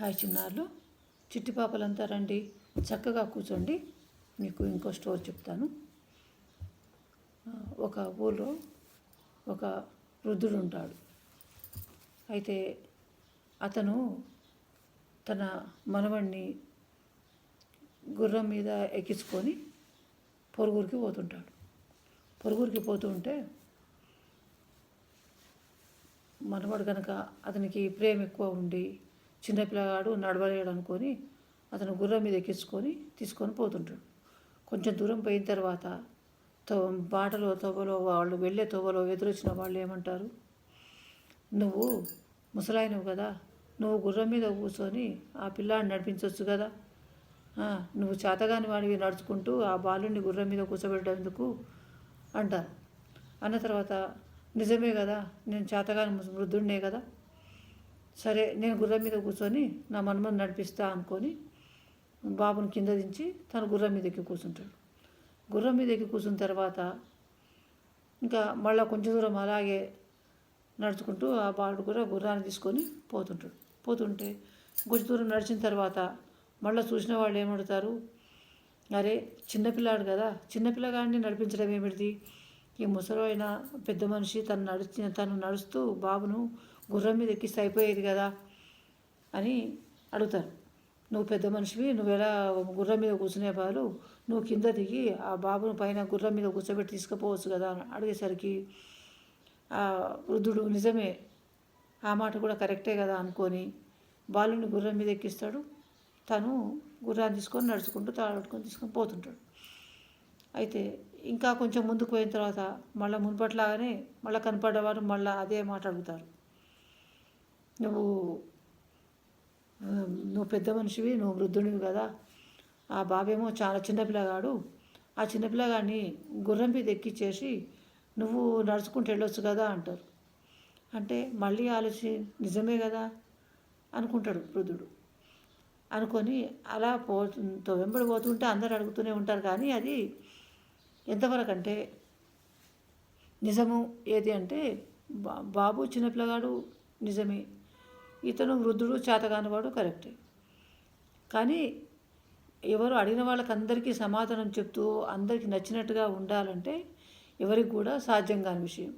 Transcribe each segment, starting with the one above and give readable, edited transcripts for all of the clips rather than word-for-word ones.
Hi చిన్నారులు, చిట్టి పాపలంతా రండి, చక్కగా కూర్చోండి. మీకు ఇంకో స్టోరీ చెప్తాను. ఒక ఊళ్ళో ఒక వృద్ధుడు ఉంటాడు. అయితే అతను తన మనవణ్ణి గుర్రం మీద ఎక్కించుకొని పొరుగురికి పోతుంటాడు. పొరుగురికి పోతూ ఉంటే మనవాడు కనుక అతనికి ప్రేమ ఎక్కువ ఉండి చిన్నపిల్లగాడు నడవలేడు అనుకొని అతను గుర్రం మీద ఎక్కించుకొని తీసుకొని పోతుంటాడు. కొంచెం దూరం పోయిన తర్వాత బాటలో తోవలో వాళ్ళు వెళ్ళే తోవలో ఎదురొచ్చిన వాళ్ళు ఏమంటారు, నువ్వు ముసలాయనవు కదా, నువ్వు గుర్రం మీద కూర్చొని ఆ పిల్లాడిని నడిపించవచ్చు కదా, నువ్వు చేతగాని వాడివి నడుచుకుంటూ ఆ బాలుని గుర్రం మీద కూర్చోబెట్టడం ఎందుకు అంటారు. అన్న తర్వాత నిజమే కదా, నేను చేతగాని వృద్ధుడినే కదా, సరే నేను గుర్రం మీద కూర్చొని నా మనమని నడిపిస్తా అనుకొని బాబుని కింద దించి తను గుర్రం మీద ఎక్కి కూర్చుంటాడు. గుర్రం మీద ఎక్కి కూర్చున్న తర్వాత ఇంకా మళ్ళీ కొంచెం దూరం అలాగే నడుచుకుంటూ ఆ బాలుడు కూడా గుర్రాన్ని తీసుకొని పోతుంటే కొంచెం దూరం నడిచిన తర్వాత మళ్ళీ చూసిన వాళ్ళు ఏమడుతారు, అరే చిన్నపిల్లాడు కదా, చిన్నపిల్లగాడిని నడిపించడం ఏమిటిది, ఈ ముసలైన పెద్ద మనిషి తను నడుస్తూ బాబును గుర్రం మీద ఎక్కిస్తే అయిపోయేది కదా అని అడుగుతారు. నువ్వు పెద్ద మనిషివి, నువ్వు ఎలా గుర్రం మీద కూర్చునే బదులు నువ్వు కింద దిగి ఆ బాబును పైన గుర్రం మీద కూర్చోబెట్టి తీసుకుపోవచ్చు కదా అని అడిగేసరికి ఆ వృద్ధుడు నిజమే, ఆ మాట కూడా కరెక్టే కదా అనుకొని బాలుని గుర్రం మీద ఎక్కిస్తాడు. తను గుర్రాన్ని తీసుకొని నడుచుకుంటూ తాడుకొని తీసుకొని పోతుంటాడు. అయితే ఇంకా కొంచెం ముందుకు పోయిన తర్వాత మళ్ళీ మునుపట్లాగానే మళ్ళీ కనపడ్డవారు మళ్ళీ అదే మాట అడుగుతారు, నువ్వు పెద్ద మనిషివి, నువ్వు వృద్ధునివి కదా, ఆ బాబేమో చాలా చిన్నపిల్లగాడు, ఆ చిన్నపిల్లగాడిని గుర్రం మీద ఎక్కిచ్చేసి నువ్వు నడుచుకుంటూ వెళ్ళొచ్చు కదా అంటారు. అంటే మళ్ళీ నిజమే కదా అనుకుంటాడు వృద్ధుడు. అనుకొని అలా వెంబడి పోతుంటే అందరు అడుగుతూనే ఉంటారు, కానీ అది ఎంతవరకు అంటే నిజము ఏది అంటే బాబు చిన్నపిల్లగాడు నిజమే, ఇతను వృద్ధుడు చేతగానివాడు కరెక్టే. కానీ ఎవరు అడిగిన వాళ్ళకి అందరికీ సమాధానం చెప్తూ అందరికీ నచ్చినట్టుగా ఉండాలంటే ఎవరికి కూడా సాధ్యం కాని విషయం.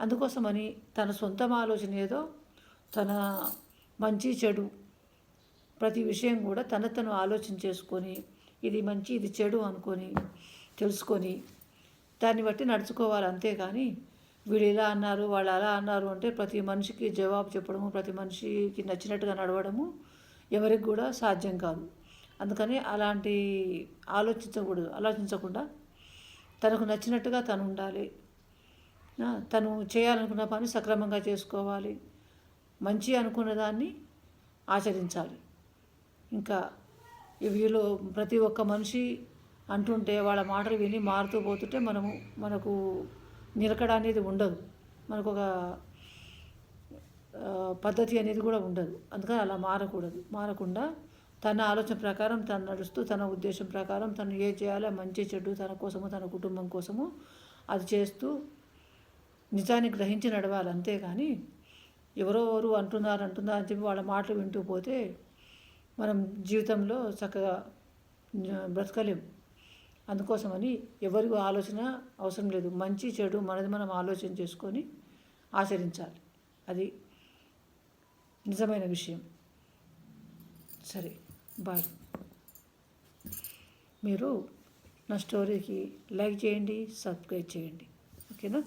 అందుకోసమని తన సొంత ఆలోచన ఏదో, తన మంచి చెడు ప్రతి విషయం కూడా తను ఆలోచన చేసుకొని ఇది మంచి ఇది చెడు అనుకొని తెలుసుకొని దాన్ని బట్టి నడుచుకోవాలి. అంతేకాని వీళ్ళు ఇలా అన్నారు వాళ్ళు అలా అన్నారు అంటే ప్రతి మనిషికి జవాబు చెప్పడము, ప్రతి మనిషికి నచ్చినట్టుగా నడవడము ఎవరికి కూడా సాధ్యం కాదు. అందుకని అలాంటి ఆలోచించకుండా తనకు నచ్చినట్టుగా తను ఉండాలి, తను చేయాలనుకున్న పని సక్రమంగా చేసుకోవాలి, మంచి అనుకున్న దాన్ని ఆచరించాలి. ఇంకా వీళ్ళు ప్రతి ఒక్క మనిషి అంటుంటే వాళ్ళ మాటలు విని మారుతూ పోతుంటే మనకు నిలకడ అనేది ఉండదు, మనకు ఒక పద్ధతి అనేది కూడా ఉండదు. అందుకని అలా మారకుండా తన ఆలోచన ప్రకారం తను నడుస్తూ తన ఉద్దేశం ప్రకారం తను ఏం చేయాలో మంచి చెడు తన కోసము తన కుటుంబం కోసము అది చేస్తూ నిజాన్ని గ్రహించి నడవాలి. అంతేగాని ఎవరు అంటున్నారు అని చెప్పి వాళ్ళ మాటలు వింటూ పోతే మనం జీవితంలో చక్కగా బ్రతకలేము. అందుకోసమని ఎవరికి ఆలోచన అవసరం లేదు, మంచి చెడు మనది మనం ఆలోచన చేసుకొని ఆచరించాలి, అది నిజమైన విషయం. సరే, బాయ్. మీరు నా స్టోరీకి లైక్ చేయండి, సబ్స్క్రైబ్ చేయండి, ఓకేనా.